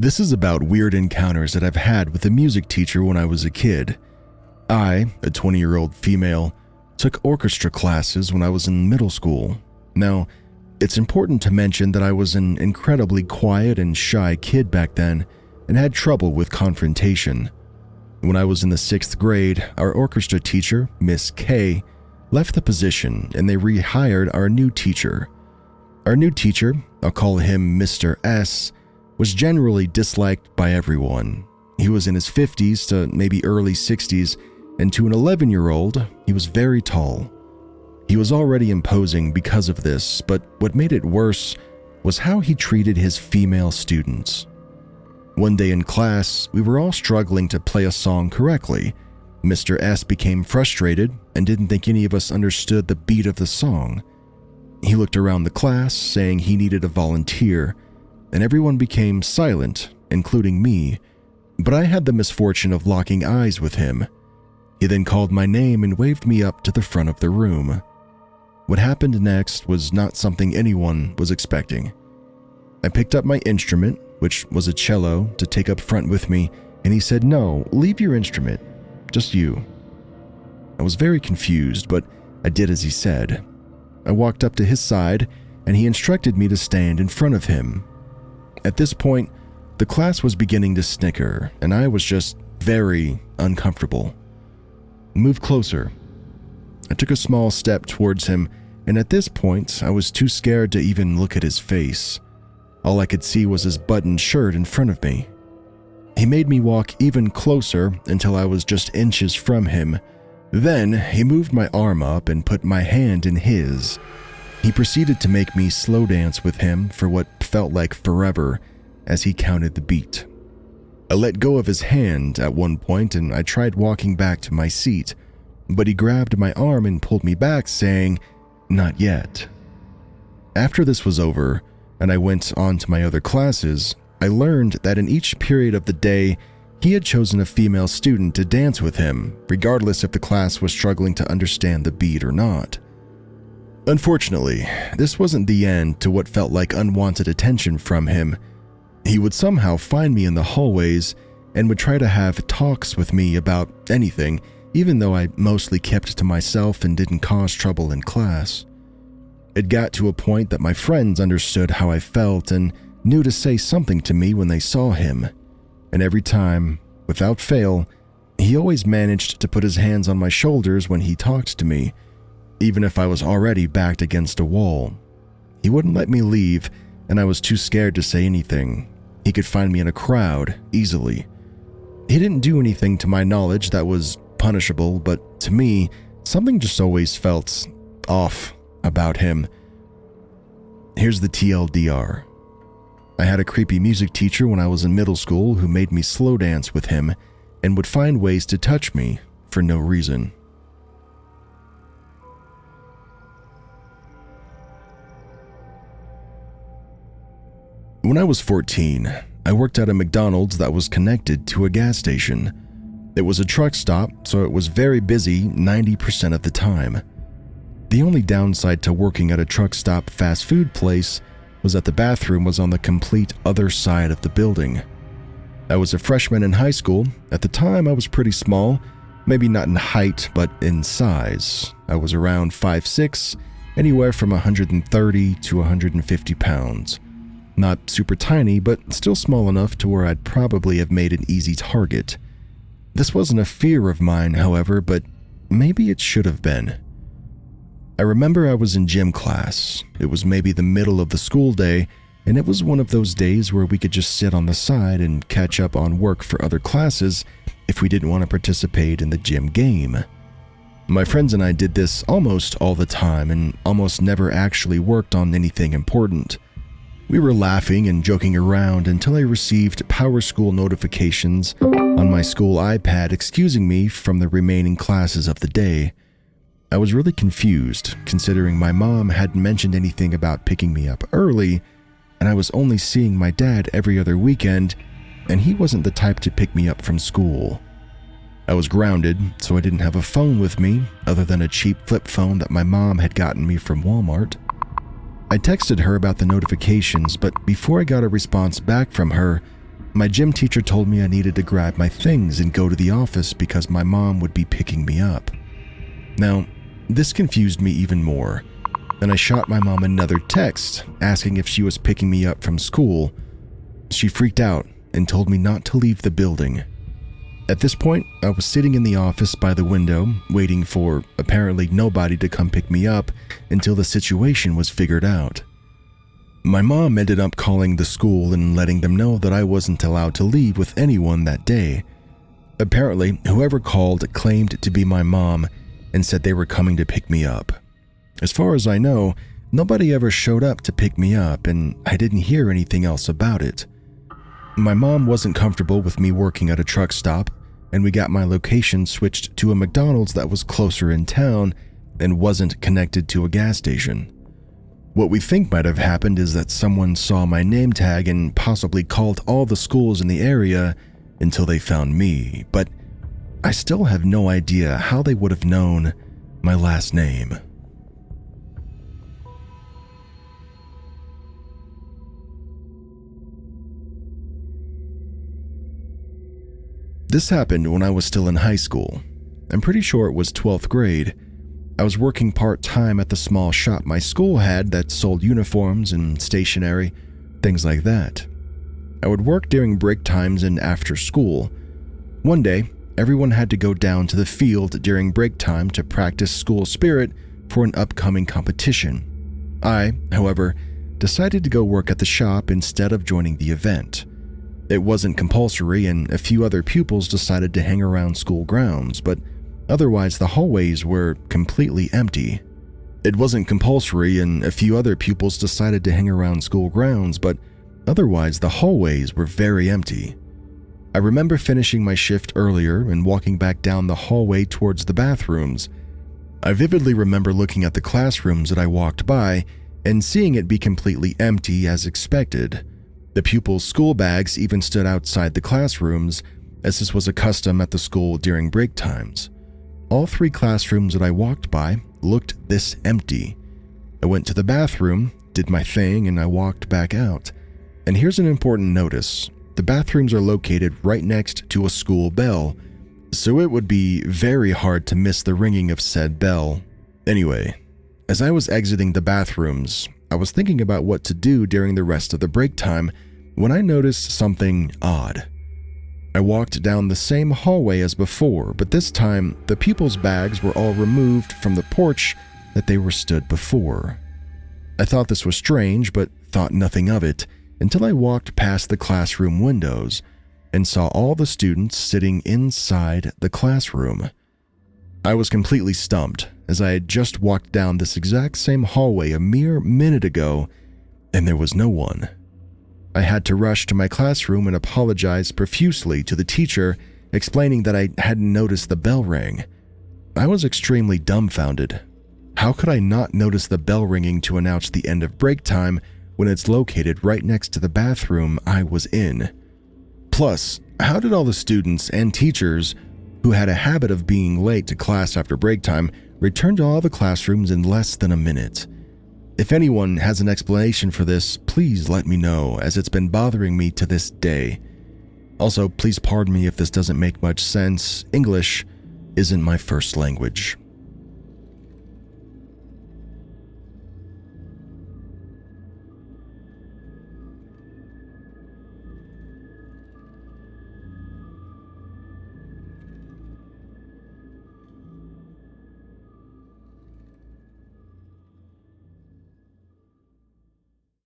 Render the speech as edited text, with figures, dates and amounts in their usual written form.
This is about weird encounters that I've had with a music teacher when I was a kid. I, a 20-year-old female, took orchestra classes when I was in middle school. Now, it's important to mention that I was an incredibly quiet and shy kid back then and had trouble with confrontation. When I was in the 6th grade, our orchestra teacher, Miss K, left the position and they rehired our new teacher. Our new teacher, I'll call him Mr. S, was generally disliked by everyone. He was in his 50s to maybe early 60s, and to an 11-year-old, he was very tall. He was already imposing because of this, but what made it worse was how he treated his female students. One day in class, we were all struggling to play a song correctly. Mr. S became frustrated and didn't think any of us understood the beat of the song. He looked around the class, saying he needed a volunteer, and everyone became silent, including me, but I had the misfortune of locking eyes with him. He then called my name and waved me up to the front of the room. What happened next was not something anyone was expecting. I picked up my instrument, which was a cello, to take up front with me, and he said, "No, leave your instrument, just you." I was very confused, but I did as he said. I walked up to his side, and he instructed me to stand in front of him. At this point, the class was beginning to snicker, and I was just very uncomfortable. "Move closer." I took a small step towards him, and at this point, I was too scared to even look at his face. All I could see was his buttoned shirt in front of me. He made me walk even closer until I was just inches from him. Then he moved my arm up and put my hand in his. He proceeded to make me slow dance with him for what felt like forever as he counted the beat. I let go of his hand at one point and I tried walking back to my seat, but he grabbed my arm and pulled me back, saying, "Not yet." After this was over and I went on to my other classes, I learned that in each period of the day, he had chosen a female student to dance with him, regardless if the class was struggling to understand the beat or not. Unfortunately, this wasn't the end to what felt like unwanted attention from him. He would somehow find me in the hallways and would try to have talks with me about anything, even though I mostly kept to myself and didn't cause trouble in class. It got to a point that my friends understood how I felt and knew to say something to me when they saw him. And every time, without fail, he always managed to put his hands on my shoulders when he talked to me, even if I was already backed against a wall. He wouldn't let me leave, and I was too scared to say anything. He could find me in a crowd easily. He didn't do anything to my knowledge that was punishable, but to me, something just always felt off about him. Here's the TLDR. I had a creepy music teacher when I was in middle school who made me slow dance with him and would find ways to touch me for no reason. When I was 14, I worked at a McDonald's that was connected to a gas station. It was a truck stop, so it was very busy 90% of the time. The only downside to working at a truck stop fast food place was that the bathroom was on the complete other side of the building. I was a freshman in high school. At the time, I was pretty small, maybe not in height, but in size. I was around 5'6", anywhere from 130 to 150 pounds. Not super tiny, but still small enough to where I'd probably have made an easy target. This wasn't a fear of mine, however, but maybe it should have been. I remember I was in gym class. It was maybe the middle of the school day, and it was one of those days where we could just sit on the side and catch up on work for other classes if we didn't want to participate in the gym game. My friends and I did this almost all the time and almost never actually worked on anything important. We were laughing and joking around until I received Power School notifications on my school iPad excusing me from the remaining classes of the day. I was really confused, considering my mom hadn't mentioned anything about picking me up early, and I was only seeing my dad every other weekend, and he wasn't the type to pick me up from school. I was grounded, so I didn't have a phone with me other than a cheap flip phone that my mom had gotten me from Walmart. I texted her about the notifications, but before I got a response back from her, My gym teacher told me I needed to grab my things and go to the office because my mom would be picking me up. Now, this confused me even more, and I shot my mom another text asking if she was picking me up from school. She freaked out and told me not to leave the building. At this point, I was sitting in the office by the window, waiting for apparently nobody to come pick me up until the situation was figured out. My mom ended up calling the school and letting them know that I wasn't allowed to leave with anyone that day. Apparently, whoever called claimed to be my mom and said they were coming to pick me up. As far as I know, nobody ever showed up to pick me up, and I didn't hear anything else about it. My mom wasn't comfortable with me working at a truck stop, and we got my location switched to a McDonald's that was closer in town and wasn't connected to a gas station. What we think might have happened is that someone saw my name tag and possibly called all the schools in the area until they found me, but I still have no idea how they would have known my last name. This happened when I was still in high school. I'm pretty sure it was 12th grade. I was working part-time at the small shop my school had that sold uniforms and stationery, things like that. I would work during break times and after school. One day, everyone had to go down to the field during break time to practice school spirit for an upcoming competition. I, however, decided to go work at the shop instead of joining the event. It wasn't compulsory, and a few other pupils decided to hang around school grounds, but otherwise the hallways were completely empty. It wasn't compulsory, and a few other pupils decided to hang around school grounds, but otherwise the hallways were very empty. I remember finishing my shift earlier and walking back down the hallway towards the bathrooms. I vividly remember looking at the classrooms that I walked by and seeing it be completely empty as expected. The pupils' school bags even stood outside the classrooms, as this was a custom at the school during break times. All 3 classrooms that I walked by looked this empty. I went to the bathroom, did my thing, and I walked back out. And here's an important notice. The bathrooms are located right next to a school bell, so it would be very hard to miss the ringing of said bell. Anyway, as I was exiting the bathrooms, I was thinking about what to do during the rest of the break time when I noticed something odd. I walked down the same hallway as before, but this time the pupils' bags were all removed from the porch that they were stood before. I thought this was strange, but thought nothing of it until I walked past the classroom windows and saw all the students sitting inside the classroom. I was completely stumped, as I had just walked down this exact same hallway a mere minute ago, and there was no one. I had to rush to my classroom and apologize profusely to the teacher, explaining that I hadn't noticed the bell ring. I was extremely dumbfounded. How could I not notice the bell ringing to announce the end of break time when it's located right next to the bathroom I was in? Plus, how did all the students and teachers who had a habit of being late to class after break time return to all the classrooms in less than a minute? If anyone has an explanation for this, please let me know, as it's been bothering me to this day. Also, please pardon me if this doesn't make much sense. English isn't my first language.